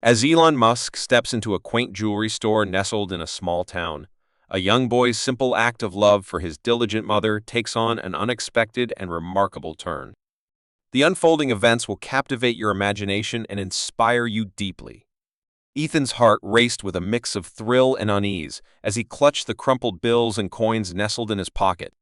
As Elon Musk steps into a quaint jewelry store nestled in a small town, a young boy's simple act of love for his diligent mother takes on an unexpected and remarkable turn. The unfolding events will captivate your imagination and inspire you deeply. Ethan's heart raced with a mix of thrill and unease as he clutched the crumpled bills and coins nestled in his pocket.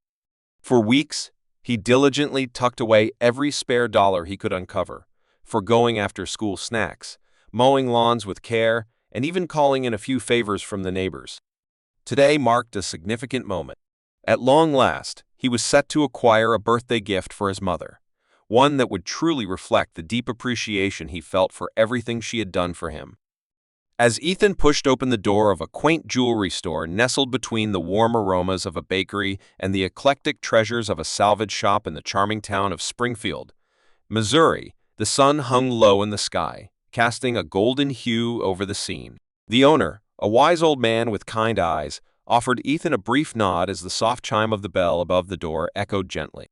For weeks, he diligently tucked away every spare dollar he could uncover, forgoing after-school snacks, mowing lawns with care, and even calling in a few favors from the neighbors. Today marked a significant moment. At long last, he was set to acquire a birthday gift for his mother, one that would truly reflect the deep appreciation he felt for everything she had done for him. As Ethan pushed open the door of a quaint jewelry store nestled between the warm aromas of a bakery and the eclectic treasures of a salvage shop in the charming town of Springfield, Missouri, the sun hung low in the sky, casting a golden hue over the scene. The owner, a wise old man with kind eyes, offered Ethan a brief nod as the soft chime of the bell above the door echoed gently.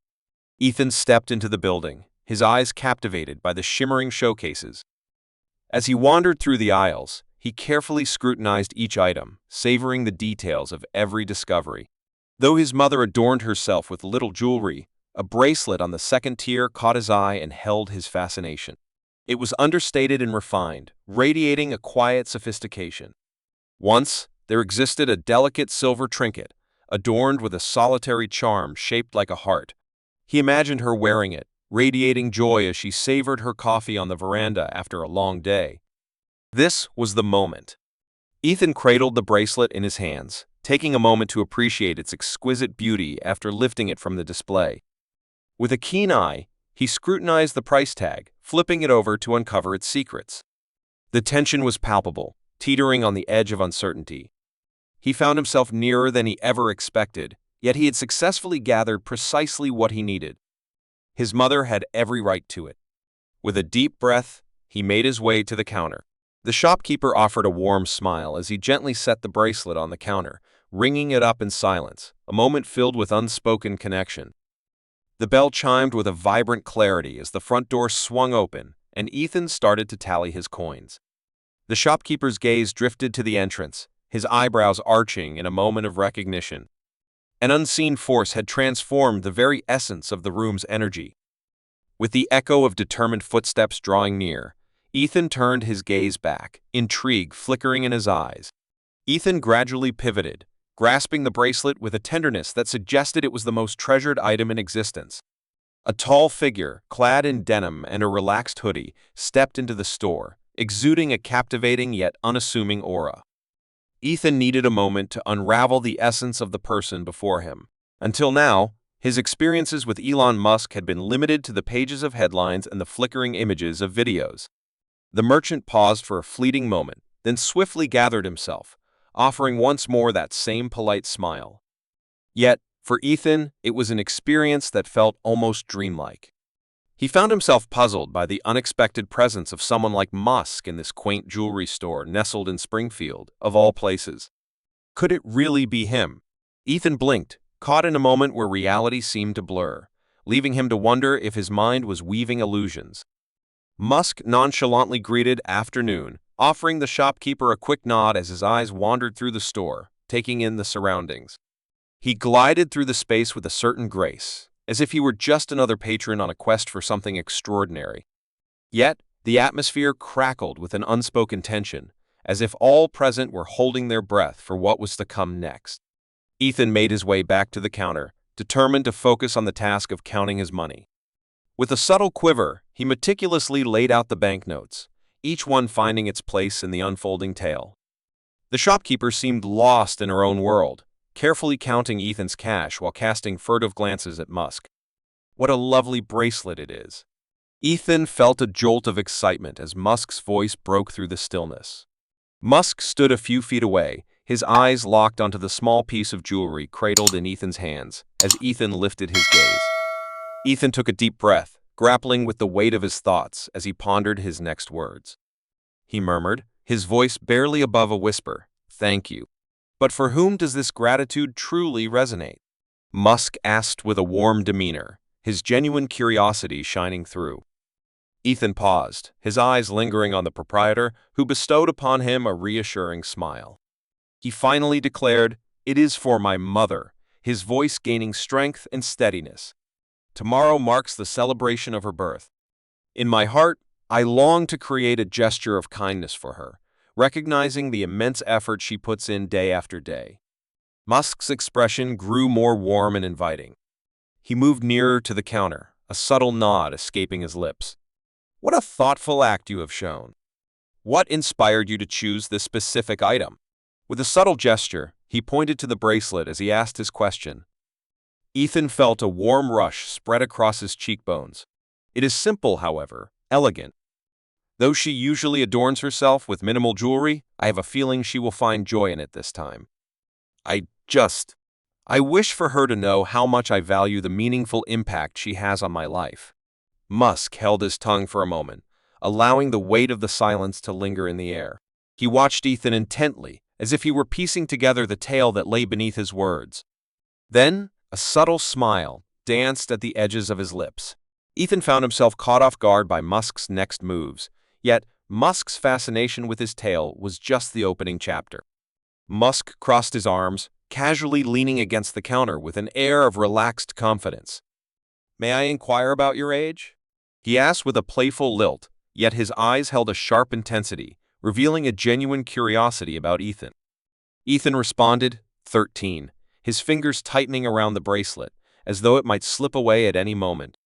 Ethan stepped into the building, his eyes captivated by the shimmering showcases. As he wandered through the aisles, he carefully scrutinized each item, savoring the details of every discovery. Though his mother adorned herself with little jewelry, a bracelet on the second tier caught his eye and held his fascination. It was understated and refined, radiating a quiet sophistication. Once, there existed a delicate silver trinket, adorned with a solitary charm shaped like a heart. He imagined her wearing it, radiating joy as she savored her coffee on the veranda after a long day. This was the moment. Ethan cradled the bracelet in his hands, taking a moment to appreciate its exquisite beauty after lifting it from the display. With a keen eye, he scrutinized the price tag, flipping it over to uncover its secrets. The tension was palpable, teetering on the edge of uncertainty. He found himself nearer than he ever expected, yet he had successfully gathered precisely what he needed. His mother had every right to it. With a deep breath, he made his way to the counter. The shopkeeper offered a warm smile as he gently set the bracelet on the counter, ringing it up in silence, a moment filled with unspoken connection. The bell chimed with a vibrant clarity as the front door swung open, and Ethan started to tally his coins. The shopkeeper's gaze drifted to the entrance, his eyebrows arching in a moment of recognition. An unseen force had transformed the very essence of the room's energy. With the echo of determined footsteps drawing near, Ethan turned his gaze back, intrigue flickering in his eyes. Ethan gradually pivoted, grasping the bracelet with a tenderness that suggested it was the most treasured item in existence. A tall figure, clad in denim and a relaxed hoodie, stepped into the store, exuding a captivating yet unassuming aura. Ethan needed a moment to unravel the essence of the person before him. Until now, his experiences with Elon Musk had been limited to the pages of headlines and the flickering images of videos. The merchant paused for a fleeting moment, then swiftly gathered himself, offering once more that same polite smile. Yet, for Ethan, it was an experience that felt almost dreamlike. He found himself puzzled by the unexpected presence of someone like Musk in this quaint jewelry store nestled in Springfield, of all places. Could it really be him? Ethan blinked, caught in a moment where reality seemed to blur, leaving him to wonder if his mind was weaving illusions. Musk nonchalantly greeted afternoon, offering the shopkeeper a quick nod as his eyes wandered through the store, taking in the surroundings. He glided through the space with a certain grace, as if he were just another patron on a quest for something extraordinary. Yet, the atmosphere crackled with an unspoken tension, as if all present were holding their breath for what was to come next. Ethan made his way back to the counter, determined to focus on the task of counting his money. With a subtle quiver, he meticulously laid out the banknotes, each one finding its place in the unfolding tale. The shopkeeper seemed lost in her own world, carefully counting Ethan's cash while casting furtive glances at Musk. What a lovely bracelet it is. Ethan felt a jolt of excitement as Musk's voice broke through the stillness. Musk stood a few feet away, his eyes locked onto the small piece of jewelry cradled in Ethan's hands as Ethan lifted his gaze. Ethan took a deep breath, grappling with the weight of his thoughts as he pondered his next words. He murmured, his voice barely above a whisper, "Thank you. But for whom does this gratitude truly resonate?" Musk asked with a warm demeanor, his genuine curiosity shining through. Ethan paused, his eyes lingering on the proprietor, who bestowed upon him a reassuring smile. He finally declared, "It is for my mother," his voice gaining strength and steadiness. "Tomorrow marks the celebration of her birth. In my heart, I long to create a gesture of kindness for her, recognizing the immense effort she puts in day after day." Musk's expression grew more warm and inviting. He moved nearer to the counter, a subtle nod escaping his lips. "What a thoughtful act you have shown. What inspired you to choose this specific item?" With a subtle gesture, he pointed to the bracelet as he asked his question. Ethan felt a warm rush spread across his cheekbones. It is simple, however, elegant. Though she usually adorns herself with minimal jewelry, I have a feeling she will find joy in it this time. I just... I wish for her to know how much I value the meaningful impact she has on my life. Musk held his tongue for a moment, allowing the weight of the silence to linger in the air. He watched Ethan intently, as if he were piecing together the tale that lay beneath his words. Then, a subtle smile danced at the edges of his lips. Ethan found himself caught off guard by Musk's next moves, yet Musk's fascination with his tale was just the opening chapter. Musk crossed his arms, casually leaning against the counter with an air of relaxed confidence. "May I inquire about your age?" he asked with a playful lilt, yet his eyes held a sharp intensity, revealing a genuine curiosity about Ethan. Ethan responded, 13, his fingers tightening around the bracelet, as though it might slip away at any moment.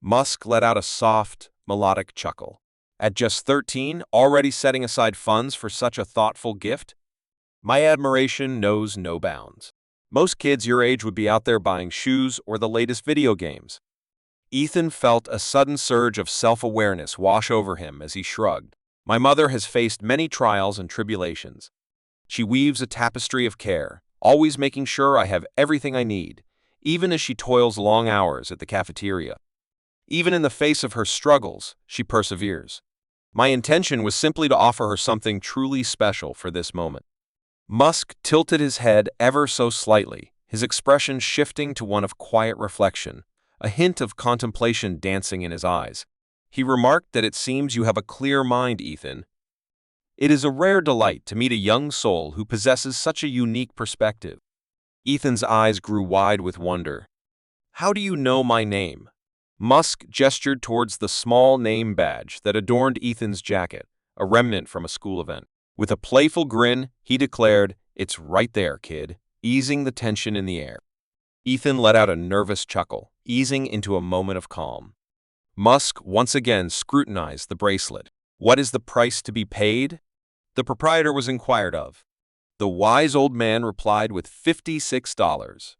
Musk let out a soft, melodic chuckle. "At just 13, already setting aside funds for such a thoughtful gift? My admiration knows no bounds. Most kids your age would be out there buying shoes or the latest video games." Ethan felt a sudden surge of self-awareness wash over him as he shrugged. "My mother has faced many trials and tribulations. She weaves a tapestry of care, always making sure I have everything I need, even as she toils long hours at the cafeteria. Even in the face of her struggles, she perseveres. My intention was simply to offer her something truly special for this moment." Musk tilted his head ever so slightly, his expression shifting to one of quiet reflection, a hint of contemplation dancing in his eyes. He remarked that "It seems you have a clear mind, Ethan. It is a rare delight to meet a young soul who possesses such a unique perspective." Ethan's eyes grew wide with wonder. "How do you know my name?" Musk gestured towards the small name badge that adorned Ethan's jacket, a remnant from a school event. With a playful grin, he declared, "It's right there, kid," easing the tension in the air. Ethan let out a nervous chuckle, easing into a moment of calm. Musk once again scrutinized the bracelet. "What is the price to be paid?" the proprietor was inquired of. The wise old man replied with $56.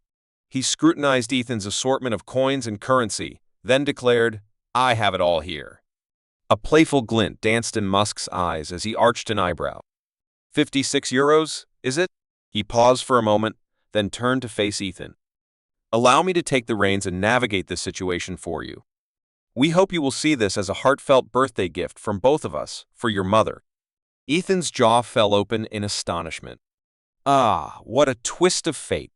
He scrutinized Ethan's assortment of coins and currency, then declared, "I have it all here." A playful glint danced in Musk's eyes as he arched an eyebrow. €56, is it?" He paused for a moment, then turned to face Ethan. "Allow me to take the reins and navigate this situation for you. We hope you will see this as a heartfelt birthday gift from both of us for your mother." Ethan's jaw fell open in astonishment. Ah, what a twist of fate!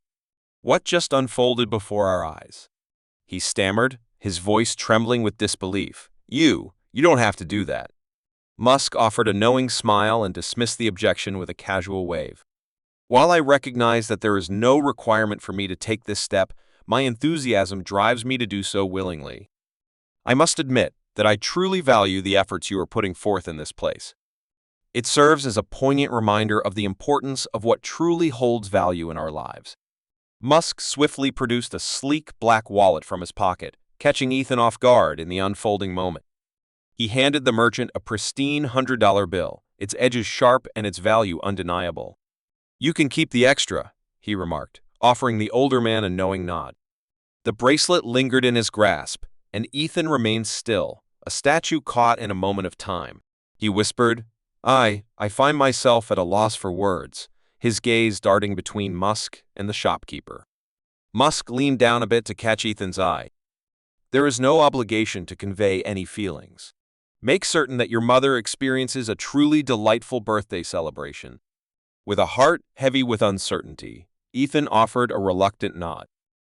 What just unfolded before our eyes? He stammered, his voice trembling with disbelief. You don't have to do that." Musk offered a knowing smile and dismissed the objection with a casual wave. "While I recognize that there is no requirement for me to take this step, my enthusiasm drives me to do so willingly. I must admit that I truly value the efforts you are putting forth in this place. It serves as a poignant reminder of the importance of what truly holds value in our lives." Musk swiftly produced a sleek black wallet from his pocket, catching Ethan off guard in the unfolding moment. He handed the merchant a pristine $100 bill, its edges sharp and its value undeniable. "You can keep the extra," he remarked, offering the older man a knowing nod. The bracelet lingered in his grasp, and Ethan remained still, a statue caught in a moment of time. He whispered, I find myself at a loss for words," his gaze darting between Musk and the shopkeeper. Musk leaned down a bit to catch Ethan's eye. "There is no obligation to convey any feelings. Make certain that your mother experiences a truly delightful birthday celebration." With a heart heavy with uncertainty, Ethan offered a reluctant nod.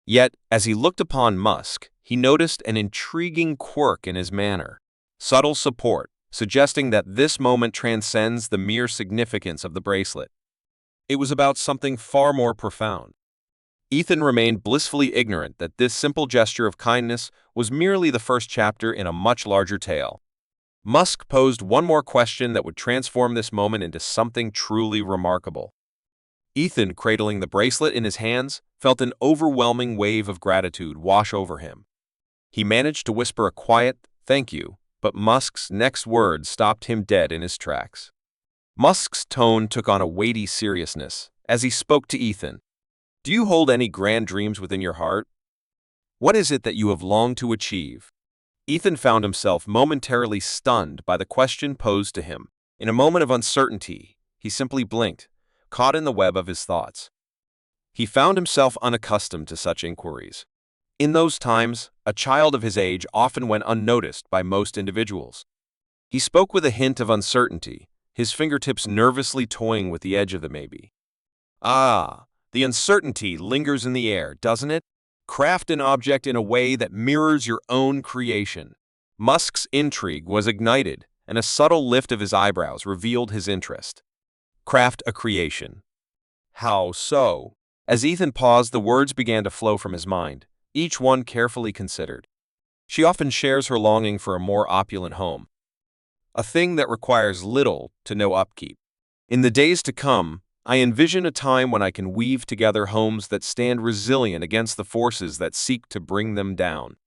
Yet, as he looked upon Musk, he noticed an intriguing quirk in his manner. subtle support, suggesting that this moment transcends the mere significance of the bracelet. It was about something far more profound. Ethan remained blissfully ignorant that this simple gesture of kindness was merely the first chapter in a much larger tale. Musk posed one more question that would transform this moment into something truly remarkable. Ethan, cradling the bracelet in his hands, felt an overwhelming wave of gratitude wash over him. He managed to whisper a quiet, "Thank you," but Musk's next words stopped him dead in his tracks. Musk's tone took on a weighty seriousness as he spoke to Ethan. "Do you hold any grand dreams within your heart? What is it that you have longed to achieve?" Ethan found himself momentarily stunned by the question posed to him. In a moment of uncertainty, he simply blinked, caught in the web of his thoughts. He found himself unaccustomed to such inquiries. In those times, a child of his age often went unnoticed by most individuals. He spoke with a hint of uncertainty, his fingertips nervously toying with the edge of the maybe. "Ah, the uncertainty lingers in the air, doesn't it? Craft an object in a way that mirrors your own creation." Musk's intrigue was ignited, and a subtle lift of his eyebrows revealed his interest. "Craft a creation. How so?" As Ethan paused, the words began to flow from his mind, each one carefully considered. "She often shares her longing for a more opulent home, a thing that requires little to no upkeep. In the days to come, I envision a time when I can weave together homes that stand resilient against the forces that seek to bring them down,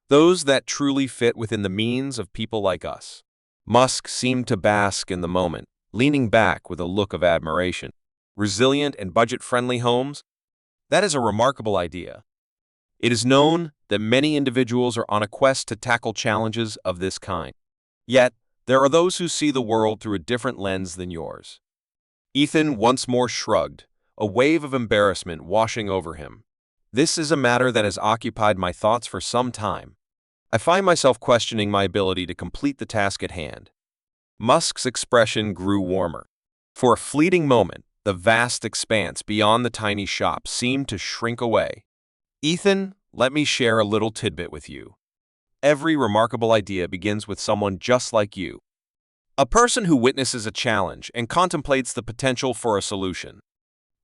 those that truly fit within the means of people like us." Musk seemed to bask in the moment, leaning back with a look of admiration. "Resilient and budget-friendly homes? That is a remarkable idea. It is known that many individuals are on a quest to tackle challenges of this kind. Yet, there are those who see the world through a different lens than yours." Ethan once more shrugged, a wave of embarrassment washing over him. "This is a matter that has occupied my thoughts for some time. I find myself questioning my ability to complete the task at hand." Musk's expression grew warmer. For a fleeting moment, the vast expanse beyond the tiny shop seemed to shrink away. "Ethan, let me share a little tidbit with you. Every remarkable idea begins with someone just like you. A person who witnesses a challenge and contemplates the potential for a solution.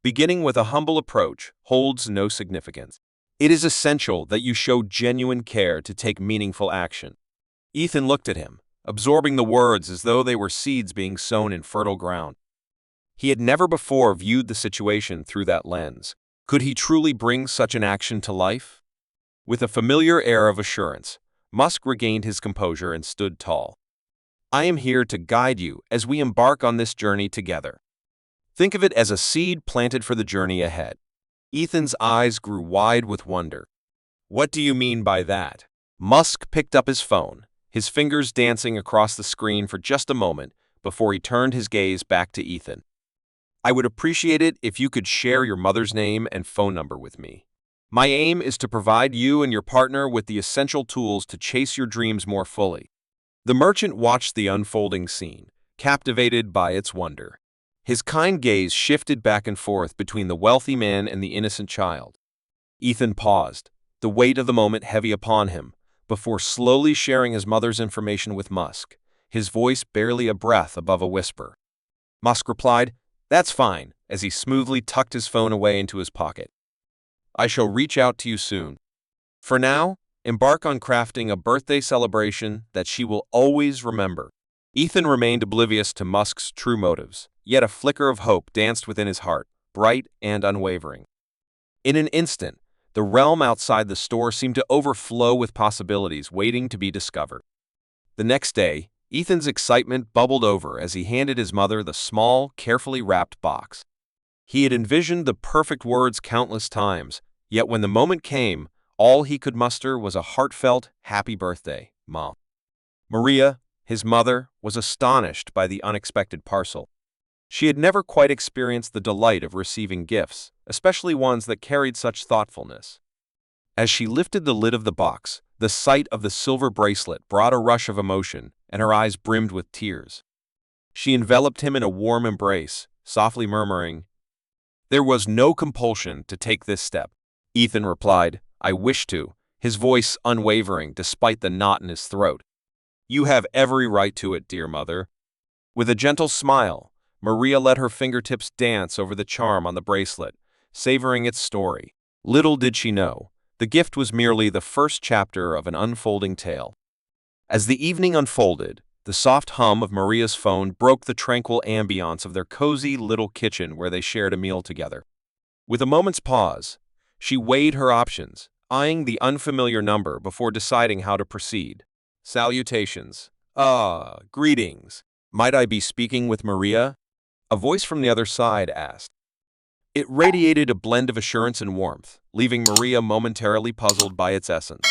Beginning with a humble approach holds no significance. It is essential that you show genuine care to take meaningful action." Ethan looked at him, absorbing the words as though they were seeds being sown in fertile ground. He had never before viewed the situation through that lens. Could he truly bring such an action to life? With a familiar air of assurance, Musk regained his composure and stood tall. "I am here to guide you as we embark on this journey together. Think of it as a seed planted for the journey ahead." Ethan's eyes grew wide with wonder. "What do you mean by that?" Musk picked up his phone, his fingers dancing across the screen for just a moment before he turned his gaze back to Ethan. "I would appreciate it if you could share your mother's name and phone number with me. My aim is to provide you and your partner with the essential tools to chase your dreams more fully." The merchant watched the unfolding scene, captivated by its wonder. His kind gaze shifted back and forth between the wealthy man and the innocent child. Ethan paused, the weight of the moment heavy upon him, before slowly sharing his mother's information with Musk, his voice barely a breath above a whisper. Musk replied, "That's fine," as he smoothly tucked his phone away into his pocket. "I shall reach out to you soon. For now, embark on crafting a birthday celebration that she will always remember." Ethan remained oblivious to Musk's true motives, yet a flicker of hope danced within his heart, bright and unwavering. In an instant, the realm outside the store seemed to overflow with possibilities waiting to be discovered. The next day, Ethan's excitement bubbled over as he handed his mother the small, carefully wrapped box. He had envisioned the perfect words countless times, yet when the moment came, all he could muster was a heartfelt, "Happy birthday, Mom." Maria, his mother, was astonished by the unexpected parcel. She had never quite experienced the delight of receiving gifts, especially ones that carried such thoughtfulness. As she lifted the lid of the box, the sight of the silver bracelet brought a rush of emotion, and her eyes brimmed with tears. She enveloped him in a warm embrace, softly murmuring, "There was no compulsion to take this step." Ethan replied, "I wish to," his voice unwavering despite the knot in his throat. You have every right to it, dear mother. With a gentle smile, Maria let her fingertips dance over the charm on the bracelet, savoring its story. Little did she know, the gift was merely the first chapter of an unfolding tale. As the evening unfolded, the soft hum of Maria's phone broke the tranquil ambiance of their cozy little kitchen where they shared a meal together. With a moment's pause, she weighed her options, eyeing the unfamiliar number before deciding how to proceed. Salutations. Greetings. Might I be speaking with Maria? A voice from the other side asked. It radiated a blend of assurance and warmth, leaving Maria momentarily puzzled by its essence.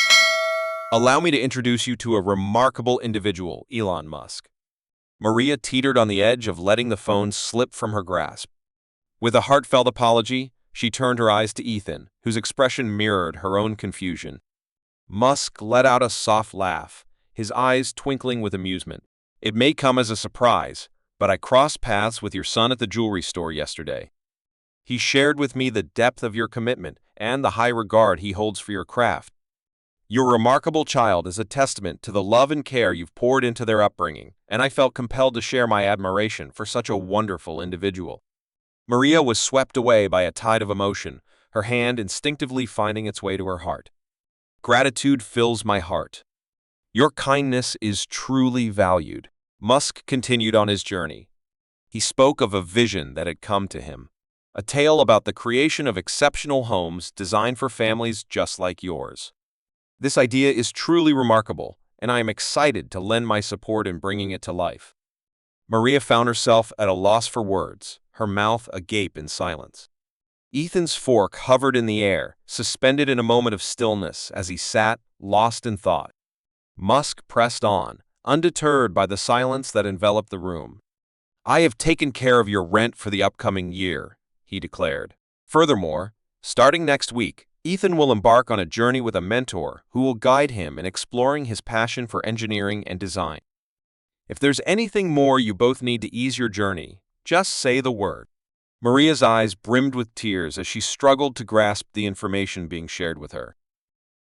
Allow me to introduce you to a remarkable individual, Elon Musk. Maria teetered on the edge of letting the phone slip from her grasp. With a heartfelt apology, she turned her eyes to Ethan, whose expression mirrored her own confusion. Musk let out a soft laugh, his eyes twinkling with amusement. It may come as a surprise, but I crossed paths with your son at the jewelry store yesterday. He shared with me the depth of your commitment and the high regard he holds for your craft. Your remarkable child is a testament to the love and care you've poured into their upbringing, and I felt compelled to share my admiration for such a wonderful individual. Maria was swept away by a tide of emotion, her hand instinctively finding its way to her heart. Gratitude fills my heart. Your kindness is truly valued. Musk continued on his journey. He spoke of a vision that had come to him, a tale about the creation of exceptional homes designed for families just like yours. This idea is truly remarkable, and I am excited to lend my support in bringing it to life. Maria found herself at a loss for words, her mouth agape in silence. Ethan's fork hovered in the air, suspended in a moment of stillness as he sat, lost in thought. Musk pressed on, undeterred by the silence that enveloped the room. I have taken care of your rent for the upcoming year, he declared. Furthermore, starting next week, Ethan will embark on a journey with a mentor who will guide him in exploring his passion for engineering and design. If there's anything more you both need to ease your journey, just say the word. Maria's eyes brimmed with tears as she struggled to grasp the information being shared with her.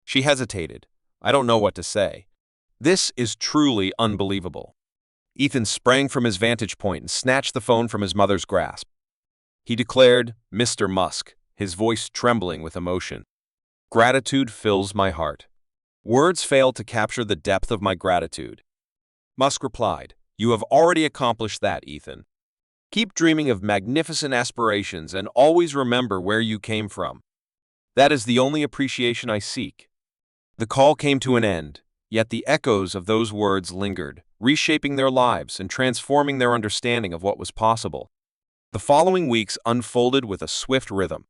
She hesitated. I don't know what to say. This is truly unbelievable. Ethan sprang from his vantage point and snatched the phone from his mother's grasp. He declared, Mr. Musk, his voice trembling with emotion. Gratitude fills my heart. Words fail to capture the depth of my gratitude. Musk replied, You have already accomplished that, Ethan. Keep dreaming of magnificent aspirations and always remember where you came from. That is the only appreciation I seek. The call came to an end, yet the echoes of those words lingered, reshaping their lives and transforming their understanding of what was possible. The following weeks unfolded with a swift rhythm.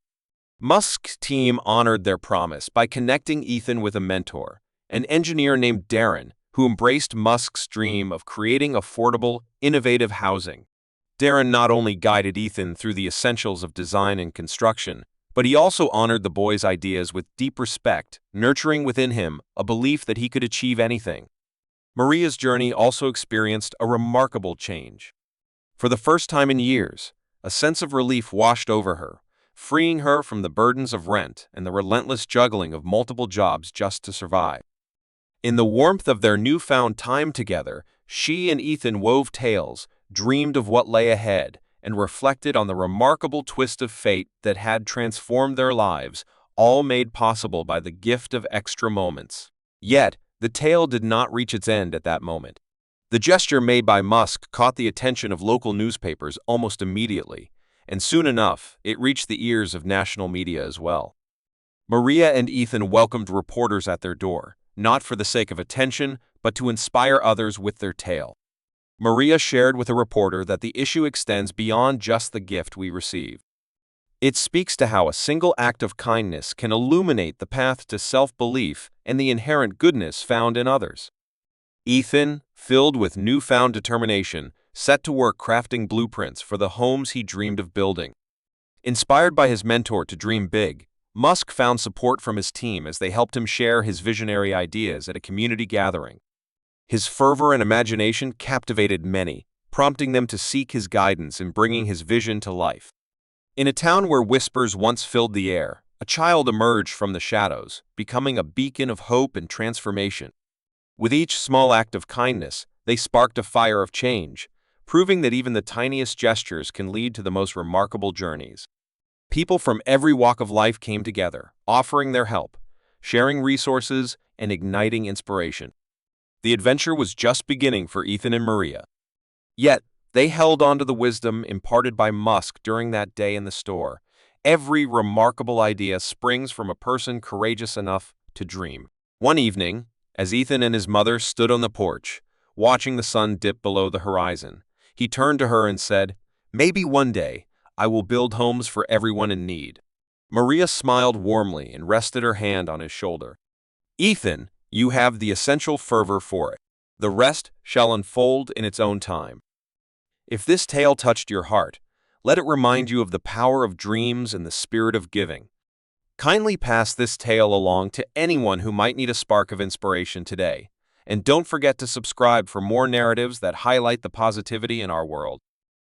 Musk's team honored their promise by connecting Ethan with a mentor, an engineer named Darren, who embraced Musk's dream of creating affordable, innovative housing. Darren not only guided Ethan through the essentials of design and construction, but he also honored the boy's ideas with deep respect, nurturing within him a belief that he could achieve anything. Maria's journey also experienced a remarkable change. For the first time in years, a sense of relief washed over her, freeing her from the burdens of rent and the relentless juggling of multiple jobs just to survive. In the warmth of their newfound time together, she and Ethan wove tales, dreamed of what lay ahead, and reflected on the remarkable twist of fate that had transformed their lives, all made possible by the gift of extra moments. Yet, the tale did not reach its end at that moment. The gesture made by Musk caught the attention of local newspapers almost immediately, and soon enough, it reached the ears of national media as well. Maria and Ethan welcomed reporters at their door, not for the sake of attention, but to inspire others with their tale. Maria shared with a reporter that the issue extends beyond just the gift we receive. It speaks to how a single act of kindness can illuminate the path to self-belief and the inherent goodness found in others. Ethan, filled with newfound determination, set to work crafting blueprints for the homes he dreamed of building. Inspired by his mentor to dream big, Musk found support from his team as they helped him share his visionary ideas at a community gathering. His fervor and imagination captivated many, prompting them to seek his guidance in bringing his vision to life. In a town where whispers once filled the air, a child emerged from the shadows, becoming a beacon of hope and transformation. With each small act of kindness, they sparked a fire of change, proving that even the tiniest gestures can lead to the most remarkable journeys. People from every walk of life came together, offering their help, sharing resources, and igniting inspiration. The adventure was just beginning for Ethan and Maria. Yet, they held on to the wisdom imparted by Musk during that day in the store. Every remarkable idea springs from a person courageous enough to dream. One evening, as Ethan and his mother stood on the porch, watching the sun dip below the horizon, he turned to her and said, "Maybe one day I will build homes for everyone in need." Maria smiled warmly and rested her hand on his shoulder. "Ethan, you have the essential fervor for it. The rest shall unfold in its own time." If this tale touched your heart, let it remind you of the power of dreams and the spirit of giving. Kindly pass this tale along to anyone who might need a spark of inspiration today. And don't forget to subscribe for more narratives that highlight the positivity in our world.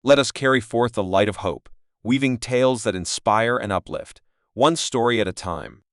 Let us carry forth the light of hope, weaving tales that inspire and uplift, one story at a time.